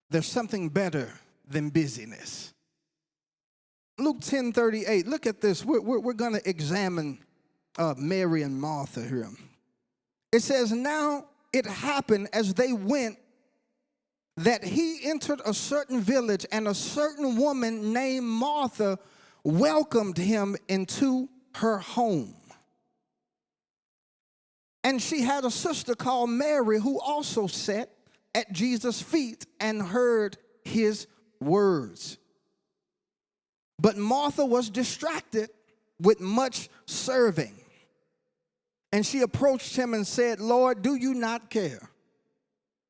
There's something better than busyness. Luke 10:38, look at this. We're going to examine Mary and Martha here. It says, now it happened as they went that he entered a certain village, and a certain woman named Martha welcomed him into her home. And she had a sister called Mary who also sat at Jesus' feet and heard his words. But Martha was distracted with much serving. And she approached him and said, Lord, do you not care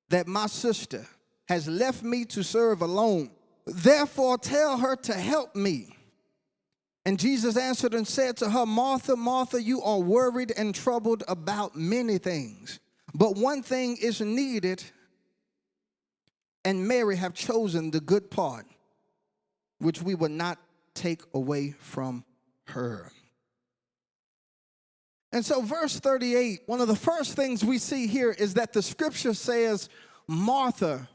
that my sister has left me to serve alone? Therefore, tell her to help me. And Jesus answered and said to her, Martha, Martha, you are worried and troubled about many things, but one thing is needed, and Mary have chosen the good part, which we will not take away from her. And so verse 38, one of the first things we see here is that the scripture says Martha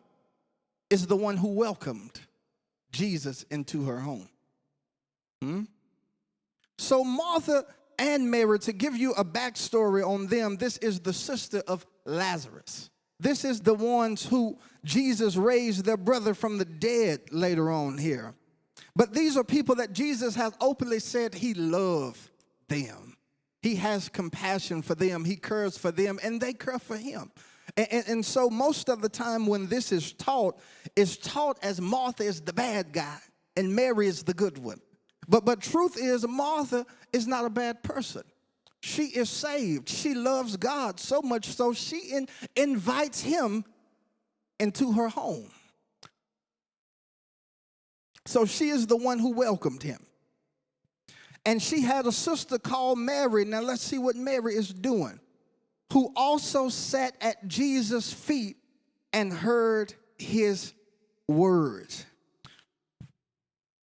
is the one who welcomed Jesus into her home. So Martha and Mary, to give you a backstory on them, this is the sister of Lazarus. This is the ones who Jesus raised their brother from the dead later on here. But these are people that Jesus has openly said he loved them. He has compassion for them. He cares for them, and they care for him. And so most of the time when this is taught as Martha is the bad guy and Mary is the good one. But truth is, Martha is not a bad person. She is saved. She loves God so much so she invites him into her home. So she is the one who welcomed him. And she had a sister called Mary. Now let's see what Mary is doing. Who also sat at Jesus' feet and heard his words.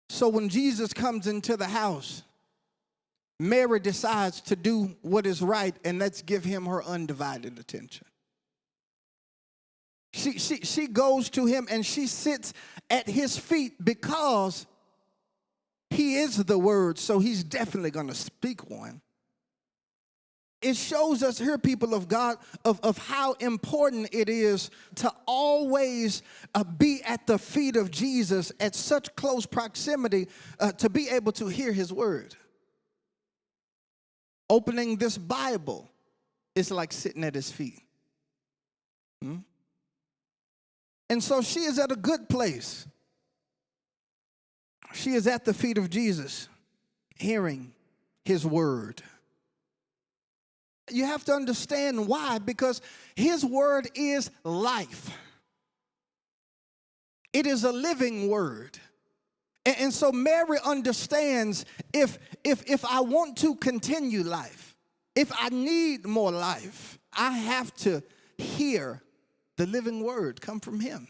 So when Jesus comes into the house, Mary decides to do what is right, and let's give him her undivided attention. She goes to him and she sits at his feet because he is the word, so he's definitely going to speak one. It shows us here, people of God, of how important it is to always be at the feet of Jesus at such close proximity to be able to hear his word. Opening this Bible is like sitting at his feet. And so she is at a good place. She is at the feet of Jesus, hearing his word. You have to understand why, because his word is life. It is a living word. And so Mary understands if I want to continue life, if I need more life, I have to hear the living word come from him.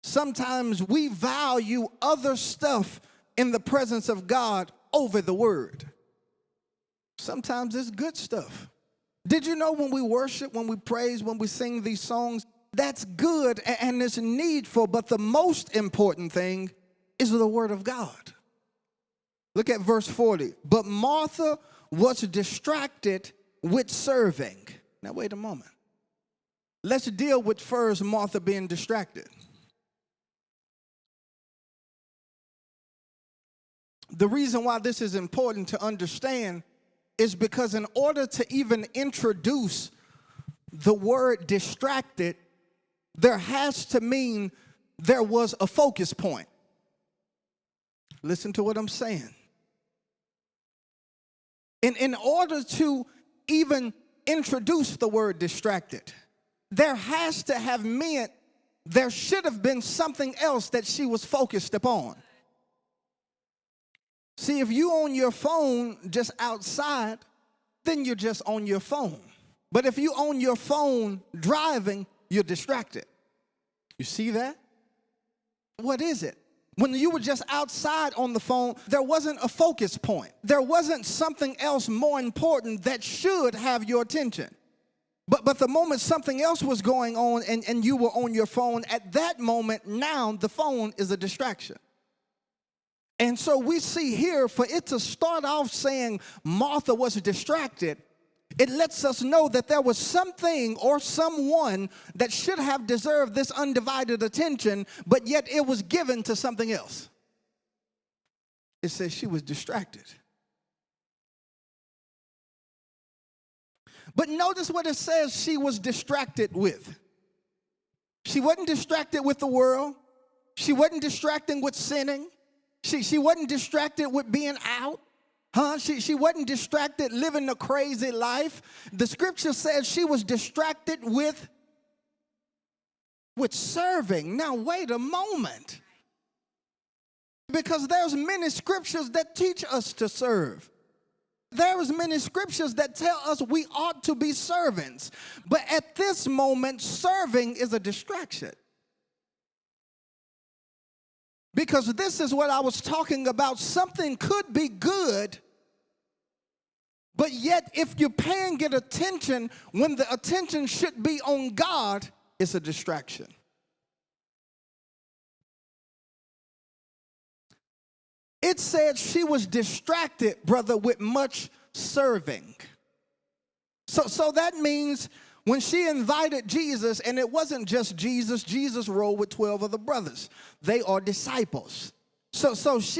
Sometimes we value other stuff in the presence of God over the word. Sometimes it's good stuff. Did you know when we worship, when we praise, when we sing these songs, that's good and it's needful, but the most important thing is the word of God. Look at verse 40. But Martha was distracted with serving. Now wait a moment. Let's deal with first Martha being distracted. The reason why this is important to understand is because in order to even introduce the word distracted, there has to mean there was a focus point. Listen to what I'm saying. In order to even introduce the word distracted, there has to have meant there should have been something else that she was focused upon. See, if you on your phone just outside, then you're just on your phone. But if you on your phone driving, you're distracted. You see that? What is it? When you were just outside on the phone, there wasn't a focus point. There wasn't something else more important that should have your attention. But the moment something else was going on and you were on your phone, at that moment, now the phone is a distraction. And so we see here, for it to start off saying Martha was distracted, it lets us know that there was something or someone that should have deserved this undivided attention, but yet it was given to something else. It says she was distracted. But notice what it says she was distracted with. She wasn't distracted with the world. She wasn't distracted with sinning. She wasn't distracted with being out. She wasn't distracted living a crazy life. The scripture says she was distracted with serving. Now, wait a moment. Because there's many scriptures that teach us to serve. There's many scriptures that tell us we ought to be servants. But at this moment, serving is a distraction. Because this is what I was talking about. Something could be good, but yet if you're paying it attention when the attention should be on God, it's a distraction. It said she was distracted, brother, with much serving. So that means when she invited Jesus, and it wasn't just Jesus, Jesus rode with 12 other brothers. They are disciples. So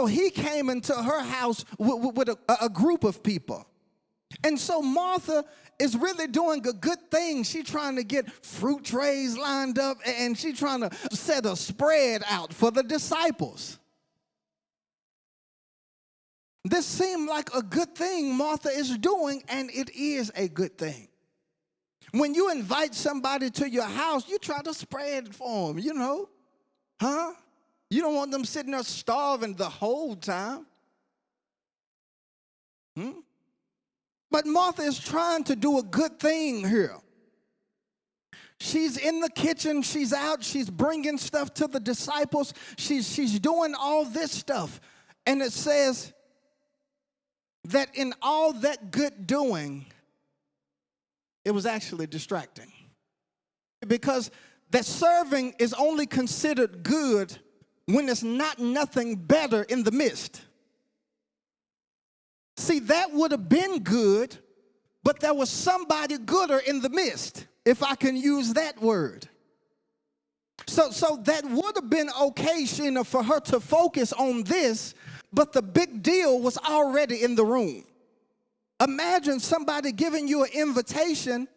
he came into her house with a group of people. And so Martha is really doing a good thing. She's trying to get fruit trays lined up, and she's trying to set a spread out for the disciples. This seemed like a good thing Martha is doing, and it is a good thing. When you invite somebody to your house, you try to spread it for them, you know. You don't want them sitting there starving the whole time. But Martha is trying to do a good thing here. She's in the kitchen, she's out, she's bringing stuff to the disciples, she's doing all this stuff. And it says that in all that good doing, it was actually distracting. Because that serving is only considered good when there's not nothing better in the midst. See, that would have been good, but there was somebody gooder in the midst, if I can use that word. So that would have been okay, Sheena, for her to focus on this, but the big deal was already in the room. Imagine somebody giving you an invitation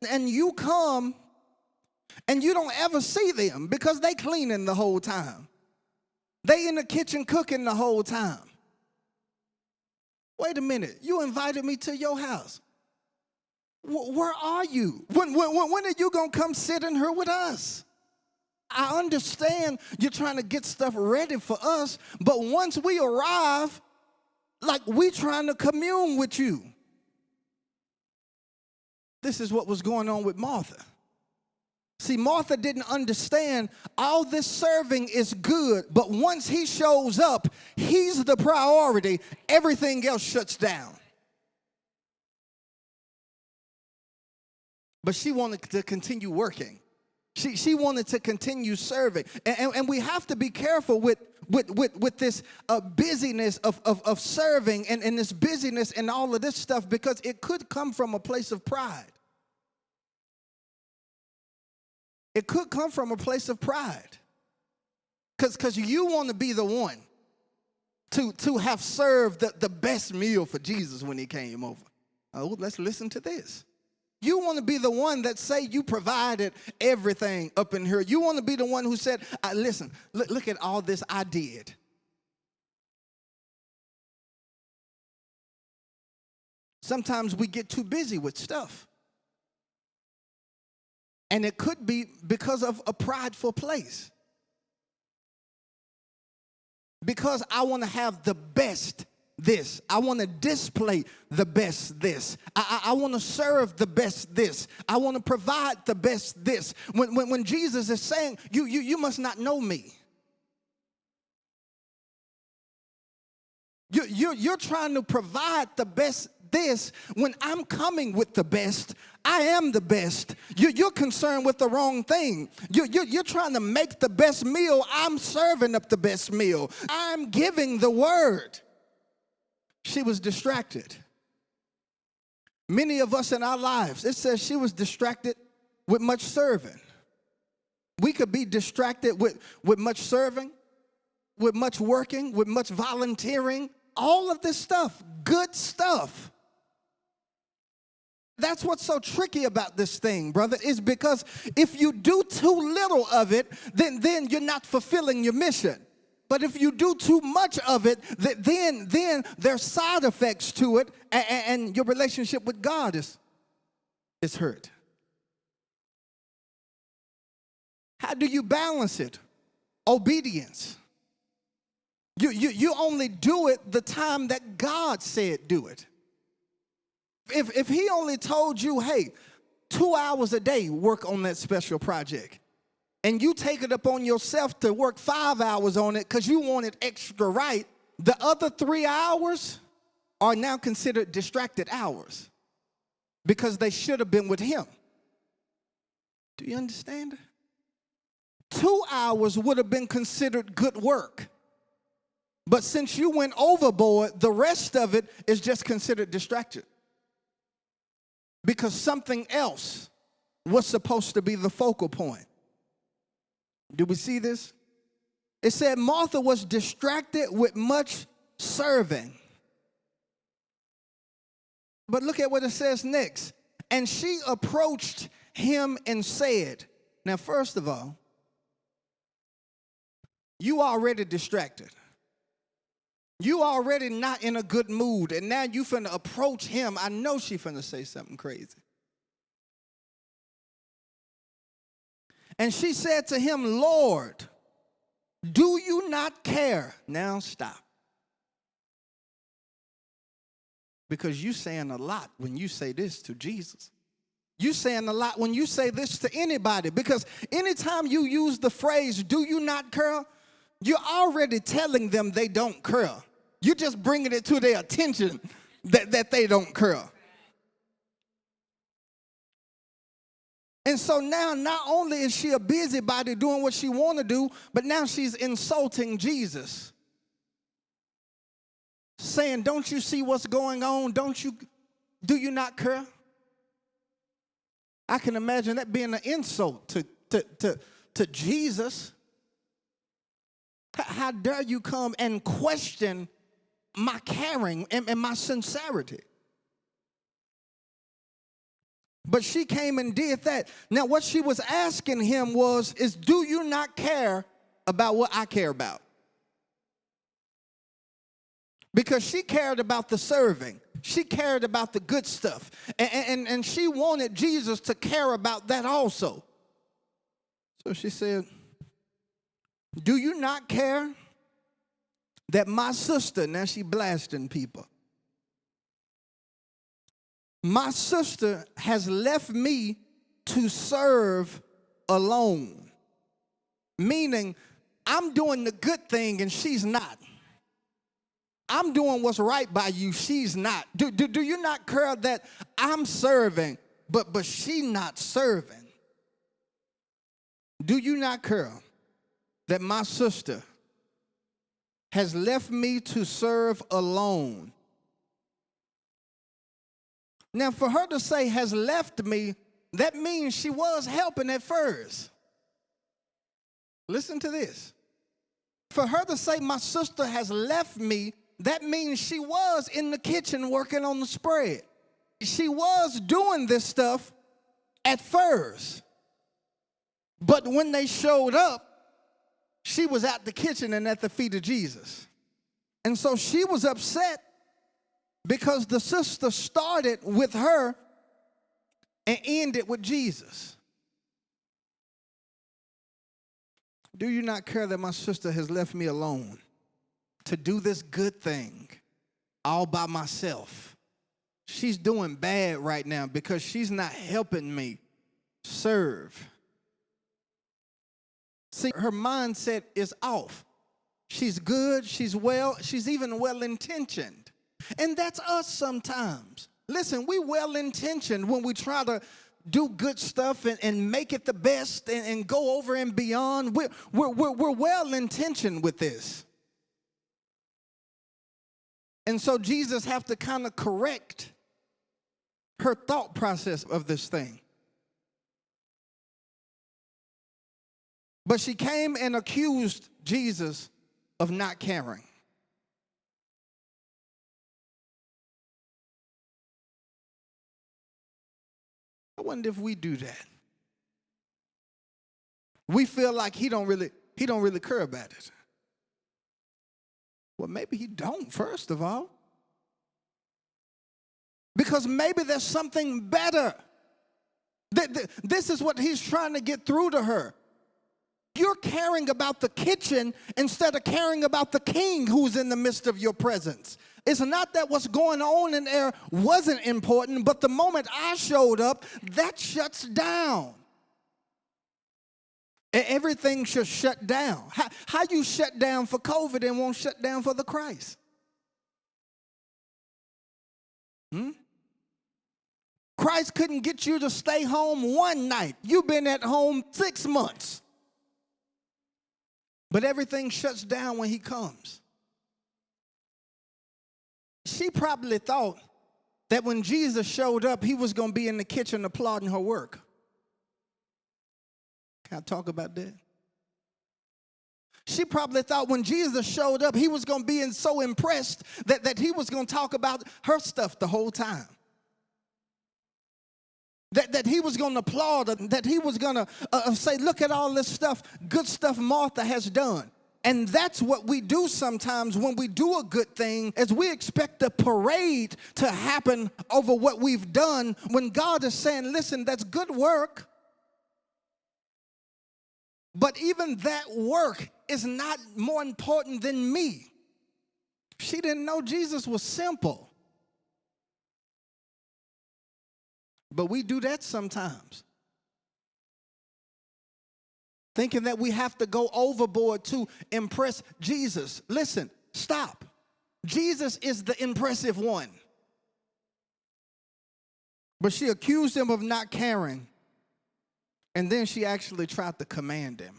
and you come and you don't ever see them because they cleaning the whole time. They in the kitchen cooking the whole time. Wait a minute, you invited me to your house. Where are you? When are you going to come sit in here with us? I understand you're trying to get stuff ready for us, but once we arrive, like we trying to commune with you. This is what was going on with Martha. See, Martha didn't understand all this serving is good, but once he shows up, he's the priority. Everything else shuts down. But she wanted to continue working. She wanted to continue serving. And we have to be careful with this busyness of serving and this busyness and all of this stuff, because it could come from a place of pride. It could come from a place of pride. Because you want to be the one to have served the best meal for Jesus when he came over. Oh, let's listen to this. You want to be the one that say you provided everything up in here. You want to be the one who said, listen, look at all this I did. Sometimes we get too busy with stuff. And it could be because of a prideful place. Because I want to have the best this. I want to display the best this. I want to serve the best this. I want to provide the best this. When Jesus is saying, you must not know me. You're trying to provide the best this when I'm coming with the best. I am the best. You're concerned with the wrong thing. You're trying to make the best meal. I'm serving up the best meal. I'm giving the word. She was distracted. Many of us in our lives, it says she was distracted with much serving. We could be distracted with much serving, with much working, with much volunteering, all of this stuff, good stuff. That's what's so tricky about this thing, brother, is because if you do too little of it, then you're not fulfilling your mission. But if you do too much of it, then there's side effects to it, and your relationship with God is hurt. How do you balance it? Obedience. You only do it the time that God said do it. If he only told you, hey, 2 hours a day, work on that special project, and you take it upon yourself to work 5 hours on it because you want it extra right, the other 3 hours are now considered distracted hours because they should have been with him. Do you understand? 2 hours would have been considered good work. But since you went overboard, the rest of it is just considered distraction. Because something else was supposed to be the focal point. Do we see this? It said Martha was distracted with much serving. But look at what it says next. And she approached him and said, now first of all, you already distracted. You already not in a good mood, and now you finna approach him. I know she finna say something crazy. And she said to him, Lord, do you not care? Now stop. Because you saying a lot when you say this to Jesus. You saying a lot when you say this to anybody. Because anytime you use the phrase, do you not care? You're already telling them they don't care. You're just bringing it to their attention that they don't care. And so now not only is she a busybody doing what she want to do, but now she's insulting Jesus. Saying, don't you see what's going on? Do you not care? I can imagine that being an insult to Jesus. How dare you come and question my caring and my sincerity? But she came and did that. Now what she was asking him is do you not care about what I care about? Because she cared about the serving. She cared about the good stuff. And she wanted Jesus to care about that also. So she said, do you not care that my sister, now she blasting people, my sister has left me to serve alone? Meaning, I'm doing the good thing and she's not. I'm doing what's right by you, she's not. Do you not care that I'm serving, but she not serving? Do you not care that my sister has left me to serve alone? Now, for her to say has left me, that means she was helping at first. Listen to this. For her to say my sister has left me, that means she was in the kitchen working on the spread. She was doing this stuff at first. But when they showed up, she was at the kitchen and at the feet of Jesus. And so she was upset because the sister started with her and ended with Jesus. Do you not care that my sister has left me alone to do this good thing all by myself? She's doing bad right now because she's not helping me serve. See, her mindset is off. She's good, she's well, she's even well-intentioned. And that's us sometimes. Listen, we well-intentioned when we try to do good stuff and make it the best and go over and beyond. We're well-intentioned with this. And so Jesus have to kind of correct her thought process of this thing. But she came and accused Jesus of not caring. I wonder if we do that. We feel like he don't really care about it. Well, maybe he don't, first of all. Because maybe there's something better. This is what he's trying to get through to her. You're caring about the kitchen instead of caring about the king who's in the midst of your presence. It's not that what's going on in there wasn't important, but the moment I showed up, that shuts down. Everything should shut down. How you shut down for COVID and won't shut down for the Christ? Christ couldn't get you to stay home one night. You've been at home 6 months. But everything shuts down when he comes. She probably thought that when Jesus showed up, he was going to be in the kitchen applauding her work. Can I talk about that? She probably thought when Jesus showed up, he was going to be so impressed that he was going to talk about her stuff the whole time. That he was going to applaud her, that he was going to say, look at all this stuff, good stuff Martha has done. And that's what we do sometimes when we do a good thing, is we expect a parade to happen over what we've done when God is saying, listen, that's good work. But even that work is not more important than me. She didn't know Jesus was simple. But we do that sometimes. Thinking that we have to go overboard to impress Jesus. Listen, stop. Jesus is the impressive one. But she accused him of not caring. And then she actually tried to command him.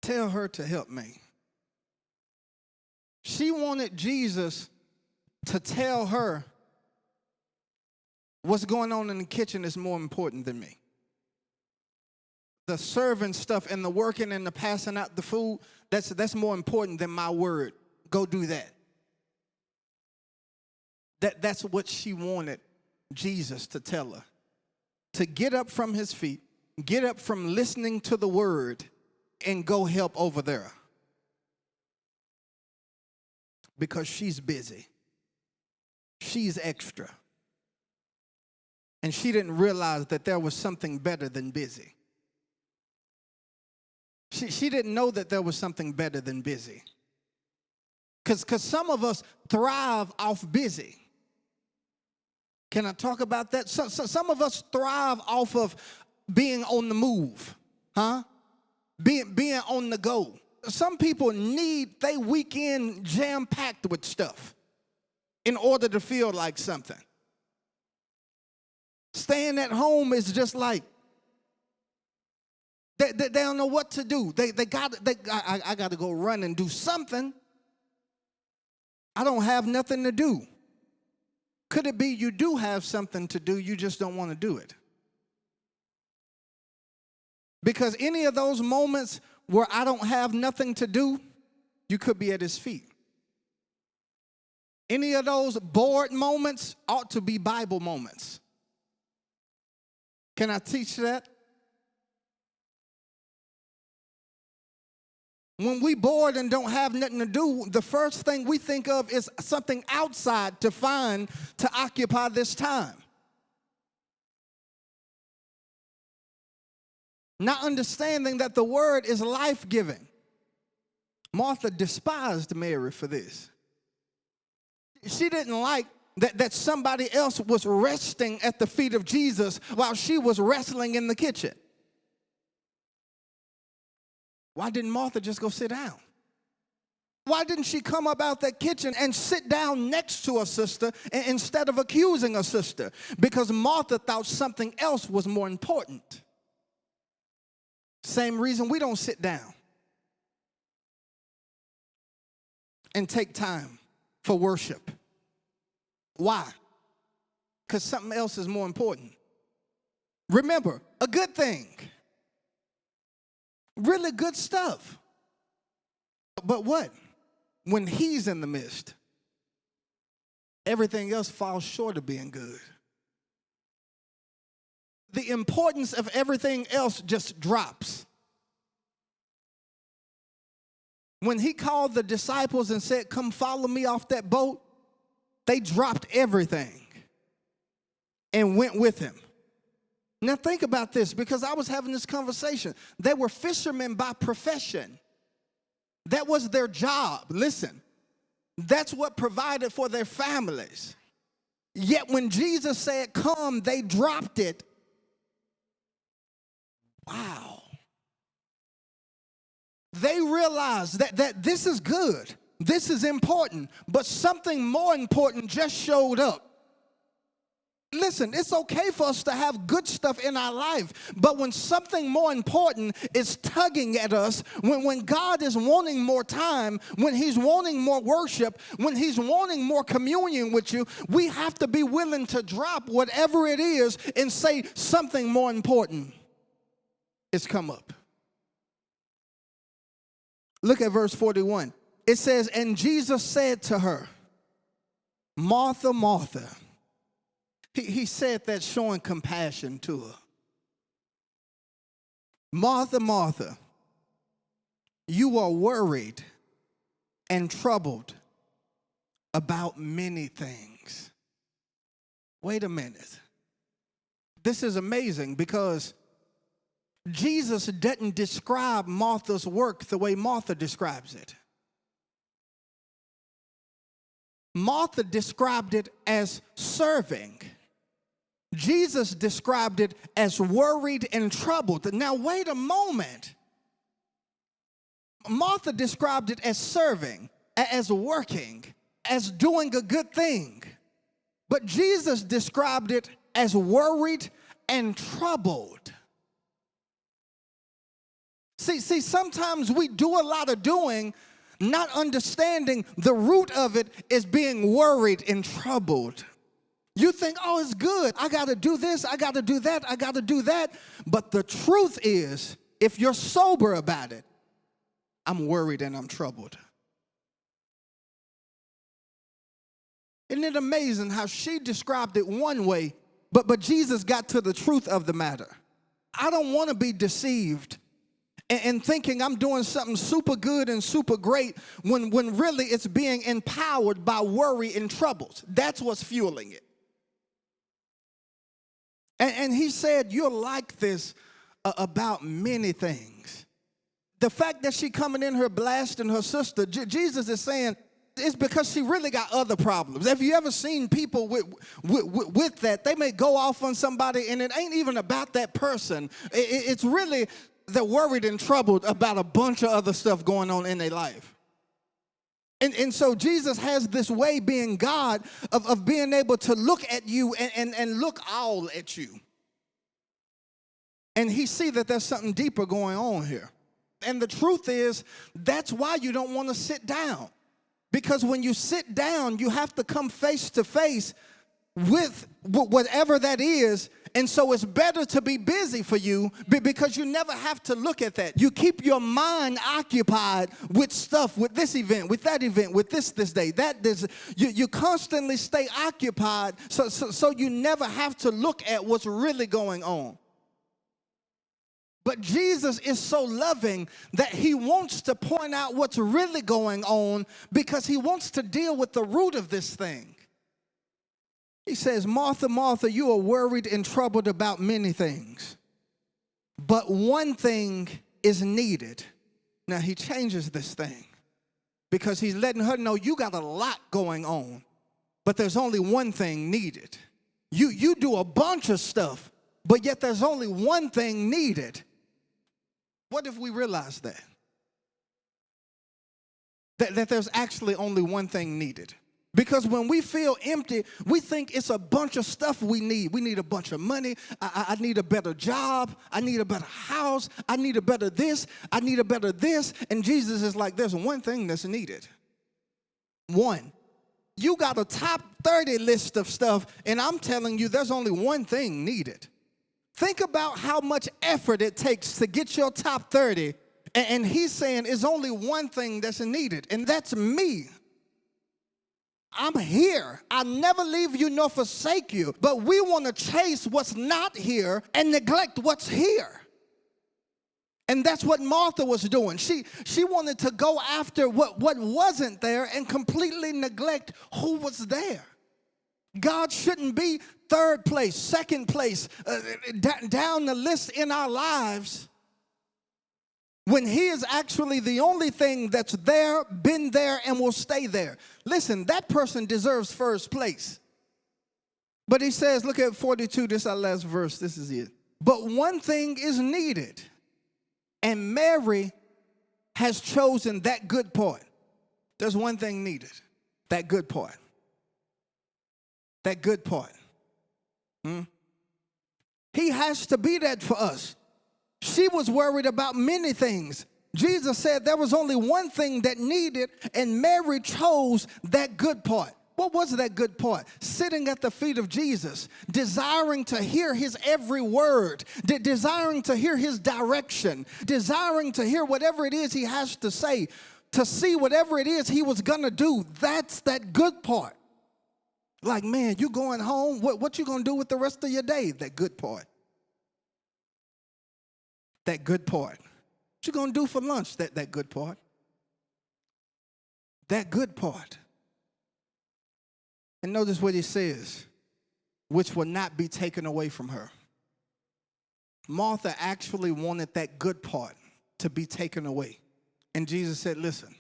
Tell her to help me. She wanted Jesus to tell her what's going on in the kitchen is more important than me. The serving stuff and the working and the passing out the food, that's more important than my word. Go do that. That's what she wanted Jesus to tell her. To get up from his feet, get up from listening to the word, and go help over there. Because she's busy. She's extra. And she didn't realize that there was something better than busy. She didn't know that there was something better than busy. Because some of us thrive off busy. Can I talk about that? Some of us thrive off of being on the move, being on the go. Some people need their weekend jam-packed with stuff in order to feel like something. Staying at home is just like, they don't know what to do. I got to go run and do something. I don't have nothing to do. Could it be you do have something to do, you just don't want to do it? Because any of those moments where I don't have nothing to do, you could be at his feet. Any of those bored moments ought to be Bible moments. Can I teach that? When we bored and don't have nothing to do, the first thing we think of is something outside to find to occupy this time. Not understanding that the word is life-giving. Martha despised Mary for this. She didn't like that somebody else was resting at the feet of Jesus while she was wrestling in the kitchen. Why didn't Martha just go sit down? Why didn't she come up out that kitchen and sit down next to her sister instead of accusing her sister? Because Martha thought something else was more important. Same reason we don't sit down and take time for worship. Why? Because something else is more important. Remember, a good thing, really good stuff. But what? When he's in the midst, everything else falls short of being good. The importance of everything else just drops. When he called the disciples and said, "Come follow me off that boat," they dropped everything and went with him. Now think about this, because I was having this conversation. They were fishermen by profession. That was their job. Listen, that's what provided for their families. Yet when Jesus said, "Come," they dropped it. Wow. They realized that this is good. This is important. But something more important just showed up. Listen, it's okay for us to have good stuff in our life, but when something more important is tugging at us, when God is wanting more time, when he's wanting more worship, when he's wanting more communion with you, we have to be willing to drop whatever it is and say something more important has come up. Look at verse 41. It says, "And Jesus said to her, 'Martha, Martha.'" He said that showing compassion to her. "Martha, Martha, you are worried and troubled about many things." Wait a minute. This is amazing, because Jesus doesn't describe Martha's work the way Martha describes it. Martha described it as serving. Jesus described it as worried and troubled. Now, wait a moment. Martha described it as serving, as working, as doing a good thing. But Jesus described it as worried and troubled. See, sometimes we do a lot of doing, not understanding the root of it is being worried and troubled. You think, "Oh, it's good. I got to do this. I got to do that. I got to do that." But the truth is, if you're sober about it, I'm worried and I'm troubled. Isn't it amazing how she described it one way, but Jesus got to the truth of the matter? I don't want to be deceived and thinking I'm doing something super good and super great when really it's being empowered by worry and troubles. That's what's fueling it. And he said, "You're like this about many things." The fact that she coming in here blasting her sister, Jesus is saying it's because she really got other problems. Have you ever seen people with that? They may go off on somebody and it ain't even about that person. It's really they're worried and troubled about a bunch of other stuff going on in their life. And so Jesus has this way, being God, of being able to look at you and look all at you. And he see that there's something deeper going on here. And the truth is, that's why you don't want to sit down. Because when you sit down, you have to come face to face with whatever that is. And so it's better to be busy for you, because you never have to look at that. You keep your mind occupied with stuff, with this event, with that event, with this day, this. You constantly stay occupied, so you never have to look at what's really going on. But Jesus is so loving that he wants to point out what's really going on, because he wants to deal with the root of this thing. He says, "Martha, Martha, you are worried and troubled about many things, but one thing is needed." Now he changes this thing, because he's letting her know you got a lot going on, but there's only one thing needed. You do a bunch of stuff, but yet there's only one thing needed. What if we realize that? that there's actually only one thing needed. Because when we feel empty, we think it's a bunch of stuff we need. We need a bunch of money. I need a better job. I need a better house. I need a better this. I need a better this. And Jesus is like, there's one thing that's needed. One. You got a top 30 list of stuff, and I'm telling you there's only one thing needed. Think about how much effort it takes to get your top 30, and he's saying it's only one thing that's needed, and that's me. I'm here. I never leave you nor forsake you. But we want to chase what's not here and neglect what's here. And that's what Martha was doing. She wanted to go after what wasn't there and completely neglect who was there. God shouldn't be third place, second place, down the list in our lives, when he is actually the only thing that's there, been there, and will stay there. Listen, that person deserves first place. But he says, look at 42, this is our last verse, this is it. But one thing is needed, and Mary has chosen that good part. There's one thing needed, that good part. That good part. He has to be that for us. She was worried about many things. Jesus said there was only one thing that needed, and Mary chose that good part. What was that good part? Sitting at the feet of Jesus, desiring to hear his every word, desiring to hear his direction, desiring to hear whatever it is he has to say, to see whatever it is he was going to do. That's that good part. Like, man, you going home? What you going to do with the rest of your day? That good part. That good part. What you going to do for lunch? That good part. That good part. And notice what he says, which will not be taken away from her. Martha actually wanted that good part to be taken away. And Jesus said, listen,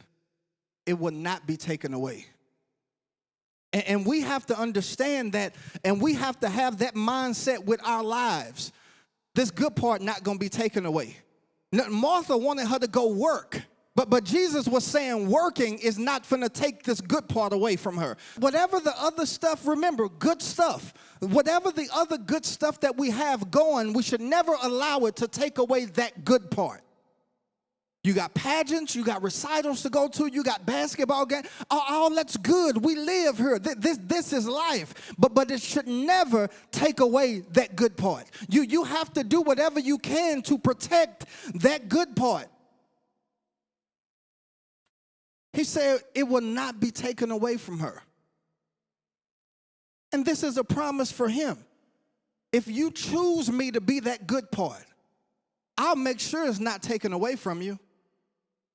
it will not be taken away. And we have to understand that, and we have to have that mindset with our lives. This good part not going to be taken away. Martha wanted her to go work. But Jesus was saying working is not going to take this good part away from her. Whatever the other stuff, remember, good stuff. Whatever the other good stuff that we have going, we should never allow it to take away that good part. You got pageants, you got recitals to go to, you got basketball games. All that's good. We live here. This is life. But it should never take away that good part. You have to do whatever you can to protect that good part. He said it will not be taken away from her. And this is a promise for him. If you choose me to be that good part, I'll make sure it's not taken away from you.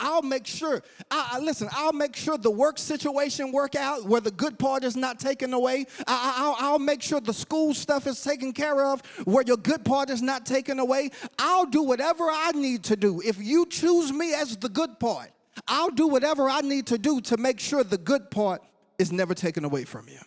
I'll make sure, I'll make sure the work situation work out where the good part is not taken away. I'll make sure the school stuff is taken care of where your good part is not taken away. I'll do whatever I need to do. If you choose me as the good part, I'll do whatever I need to do to make sure the good part is never taken away from you.